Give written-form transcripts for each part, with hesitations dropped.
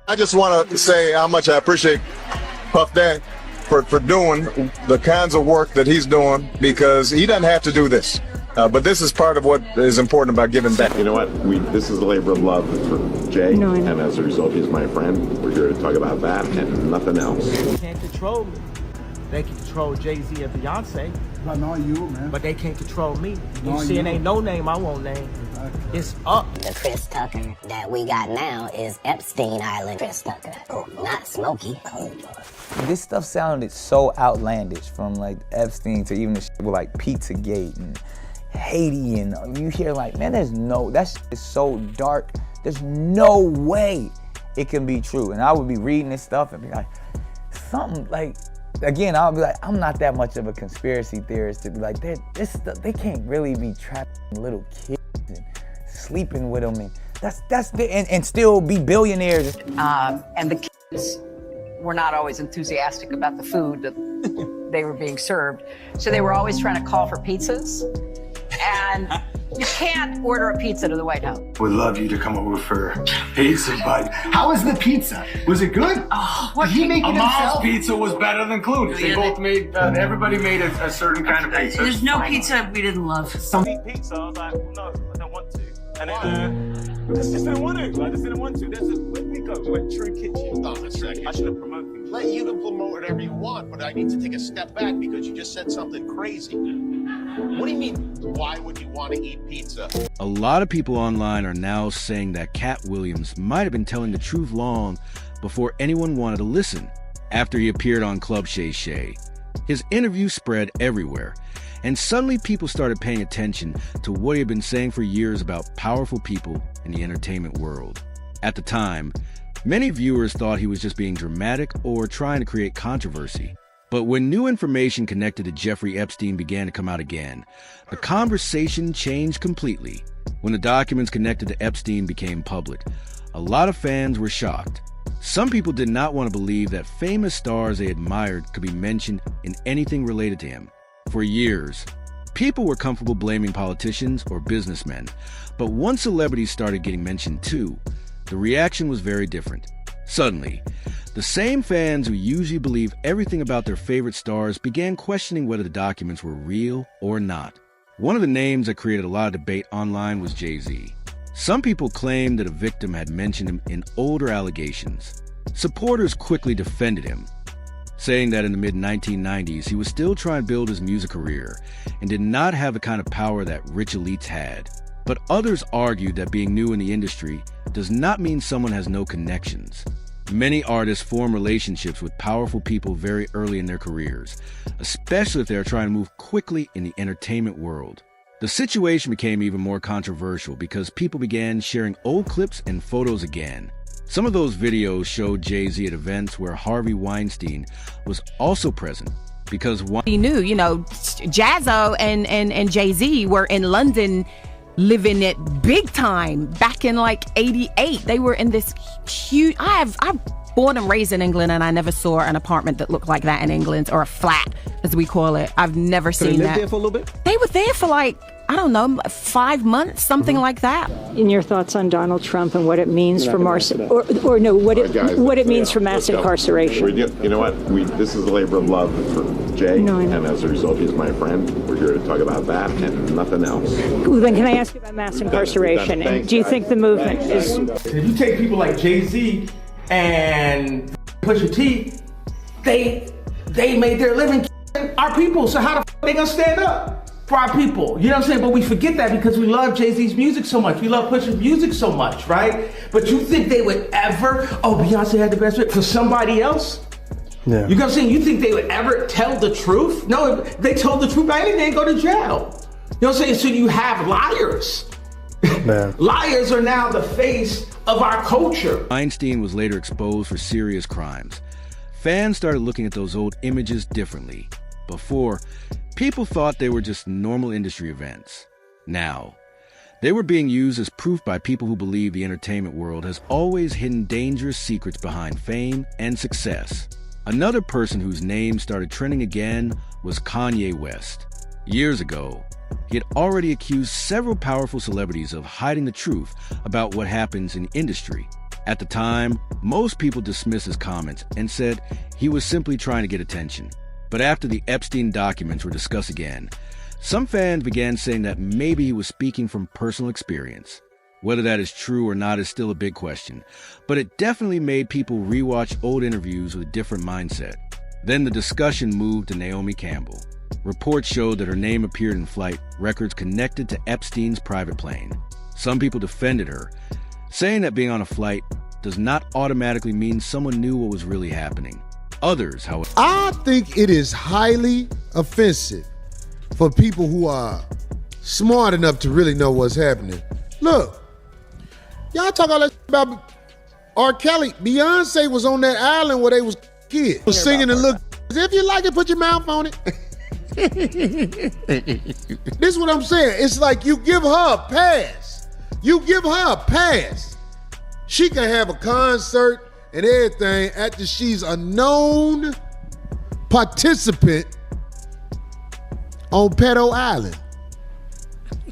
I just want to say how much I appreciate Puff Daddy for doing the kinds of work that he's doing, because he doesn't have to do this. But this is part of what is important about giving back. You know what? This is a labor of love for Jay, and as a result, he's my friend. We're here to talk about that and nothing else. They can't control me. They can control Jay-Z and Beyonce. But not you, man. But they can't control me. You see, it ain't no name I won't name. Exactly. It's up. The Chris Tucker that we got now is Epstein Island Chris Tucker, not Smokey. This stuff sounded so outlandish, from like Epstein to even the shit with like Pizzagate and Haiti, and you hear like, man, that shit is so dark. There's no way it can be true. And I would be reading this stuff and be like, something like, again, I'll be like, I'm not that much of a conspiracy theorist to be like, they can't really be trapping little kids and sleeping with them, and and still be billionaires. And the kids were not always enthusiastic about the food that they were being served, so they were always trying to call for pizzas, and you can't order a pizza to the White House. Would love you to come over for pizza, but how was the pizza? Was it good? Oh, Did he make it Amal's himself? pizza was better than Clooney's. They both made, everybody made a certain kind of pizza. There's no pizza we didn't love. Pizza, I was like, well, no, I don't want to. And then, I just didn't want to. I just didn't want to. Where did we go? We went True Kitchen. Hold on a second. I should have promoted it. Let you to promote whatever you want, but I need to take a step back because you just said something crazy. What do you mean, why would you want to eat pizza? A lot of people online are now saying that Katt Williams might have been telling the truth long before anyone wanted to listen, after he appeared on Club Shay Shay. His interview spread everywhere, and suddenly people started paying attention to what he had been saying for years about powerful people in the entertainment world. At the time, many viewers thought he was just being dramatic or trying to create controversy. But when new information connected to Jeffrey Epstein began to come out again, the conversation changed completely. When the documents connected to Epstein became public, a lot of fans were shocked. Some people did not want to believe that famous stars they admired could be mentioned in anything related to him. For years, people were comfortable blaming politicians or businessmen, but once celebrities started getting mentioned too, the reaction was very different. Suddenly, the same fans who usually believe everything about their favorite stars began questioning whether the documents were real or not. One of the names that created a lot of debate online was Jay-Z. Some people claimed that a victim had mentioned him in older allegations. Supporters quickly defended him, saying that in the mid-1990s he was still trying to build his music career and did not have the kind of power that rich elites had. But others argued that being new in the industry does not mean someone has no connections. Many artists form relationships with powerful people very early in their careers, especially if they are trying to move quickly in the entertainment world. The situation became even more controversial because people began sharing old clips and photos again. Some of those videos showed Jay-Z at events where Harvey Weinstein was also present, because he knew, Jazzo and Jay-Z were in London living it big time back in like 88. They were in this huge, I'm born and raised in England, and I never saw an apartment that looked like that in England, or a flat as we call it. I've never seen that. They lived there for a little bit? They were there for like, I don't know, 5 months, something like that. In your thoughts on Donald Trump and what it means for mass incarceration? You know what? This is a labor of love for Jay, and as a result, he's my friend. We're here to talk about that and nothing else. Well, then can I ask you about mass incarceration? And do you think the movement is... If you take people like Jay-Z and Pusha T, they made their living our people, so how the f*** they gonna stand up for our people? You know what I'm saying? But we forget that because we love Jay-Z's music so much. We love Pusha's music so much, right? But you think they would ever, Beyonce had the best fit for somebody else? Yeah. You know what I'm saying? You think they would ever tell the truth? No, if they told the truth, they'd go to jail. You know what I'm saying? So you have liars. Man. Liars are now the face of our culture. Weinstein was later exposed for serious crimes. Fans started looking at those old images differently. Before, people thought they were just normal industry events. Now, they were being used as proof by people who believe the entertainment world has always hidden dangerous secrets behind fame and success. Another person whose name started trending again was Kanye West. Years ago, he had already accused several powerful celebrities of hiding the truth about what happens in the industry. At the time, most people dismissed his comments and said he was simply trying to get attention. But after the Epstein documents were discussed again, some fans began saying that maybe he was speaking from personal experience. Whether that is true or not is still a big question, but it definitely made people rewatch old interviews with a different mindset. Then the discussion moved to Naomi Campbell. Reports showed that her name appeared in flight records connected to Epstein's private plane. Some people defended her, saying that being on a flight does not automatically mean someone knew what was really happening. Others, however, I think it is highly offensive for people who are smart enough to really know what's happening. Look, y'all talk all that about R. Kelly. Beyonce was on that island where they was kids. Was singing and look. If you like it, put your mouth on it. This is what I'm saying. It's like you give her a pass. You give her a pass. She can have a concert and everything after she's a known participant on Pedo Island.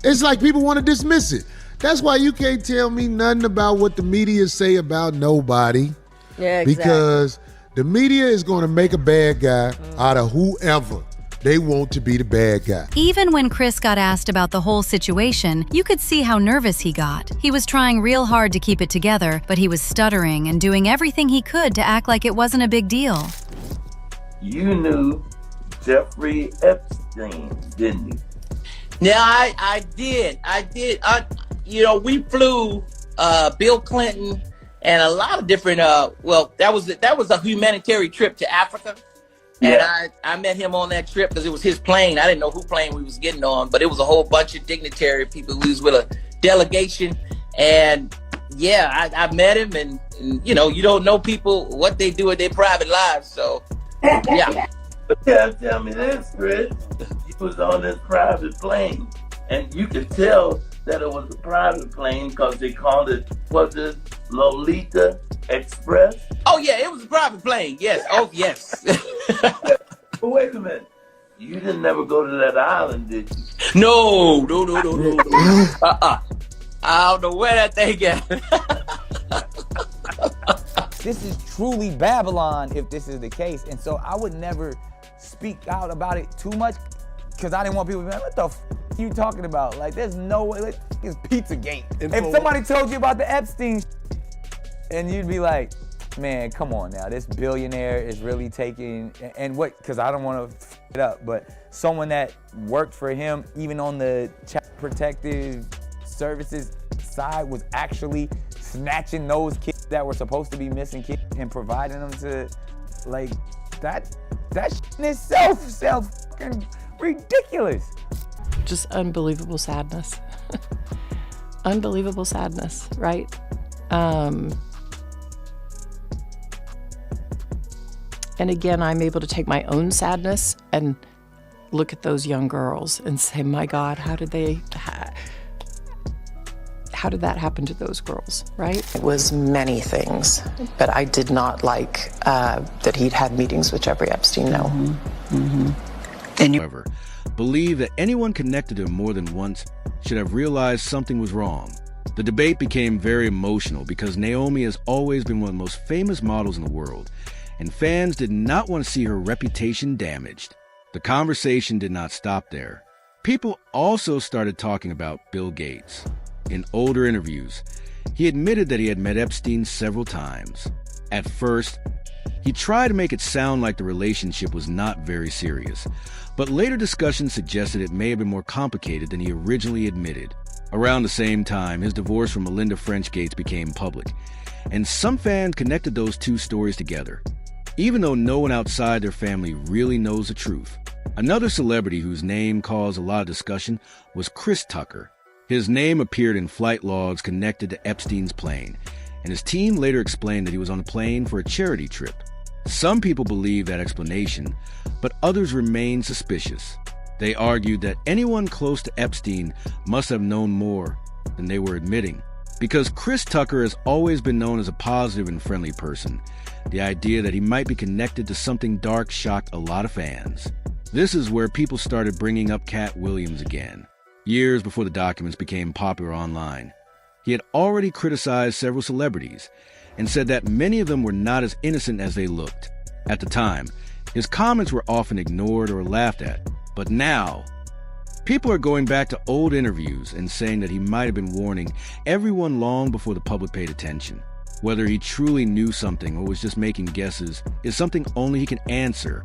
It's like people want to dismiss it. That's why you can't tell me nothing about what the media say about nobody. Yeah, exactly. Because the media is going to make a bad guy out of whoever they want to be the bad guy. Even when Chris got asked about the whole situation, you could see how nervous he got. He was trying real hard to keep it together, but he was stuttering and doing everything he could to act like it wasn't a big deal. You knew Jeffrey Epstein, didn't you? Yeah, I did. We flew Bill Clinton and a lot of different, that was a humanitarian trip to Africa. And I met him on that trip because it was his plane. I didn't know who plane we was getting on, but it was a whole bunch of dignitary people. We was with a delegation. And I met him and you don't know people, what they do in their private lives. So, yeah. But you gotta tell me this, Chris. You was on this private plane, and you could tell that it was a private plane because they called it, was it Lolita Express? Oh, yeah, it was a private plane. Yes. Oh, yes. But wait a minute. You didn't never go to that island, did you? No. I don't know where that thing at. This is truly Babylon if this is the case. And so I would never speak out about it too much because I didn't want people to be like, what the f you talking about? Like, there's no way. Like, it's Pizzagate. If somebody told you about the Epstein and you'd be like, man, come on now. This billionaire is really taking, and what, because I don't want to f it up, but someone that worked for him, even on the child protective services side, was actually snatching those kids that were supposed to be missing kids and providing them to, like, that in itself sounds fucking ridiculous. Just unbelievable sadness. Unbelievable sadness, right? And again, I'm able to take my own sadness and look at those young girls and say, my God, how did that happen to those girls, right? It was many things, but I did not like that he'd had meetings with Jeffrey Epstein, no. However, believe that anyone connected to him more than once should have realized something was wrong. The debate became very emotional because Naomi has always been one of the most famous models in the world, and fans did not want to see her reputation damaged. The conversation did not stop there. People also started talking about Bill Gates. In older interviews, he admitted that he had met Epstein several times. At first, he tried to make it sound like the relationship was not very serious, but later discussions suggested it may have been more complicated than he originally admitted. Around the same time, his divorce from Melinda French Gates became public, and some fans connected those two stories together, even though no one outside their family really knows the truth. Another celebrity whose name caused a lot of discussion was Chris Tucker. His name appeared in flight logs connected to Epstein's plane, and his team later explained that he was on a plane for a charity trip. Some people believe that explanation, but others remain suspicious. They argued that anyone close to Epstein must have known more than they were admitting. Because Chris Tucker has always been known as a positive and friendly person, the idea that he might be connected to something dark shocked a lot of fans. This is where people started bringing up Katt Williams again. Years before the documents became popular online, he had already criticized several celebrities, and said that many of them were not as innocent as they looked. At the time, his comments were often ignored or laughed at, but now, people are going back to old interviews and saying that he might have been warning everyone long before the public paid attention. Whether he truly knew something or was just making guesses is something only he can answer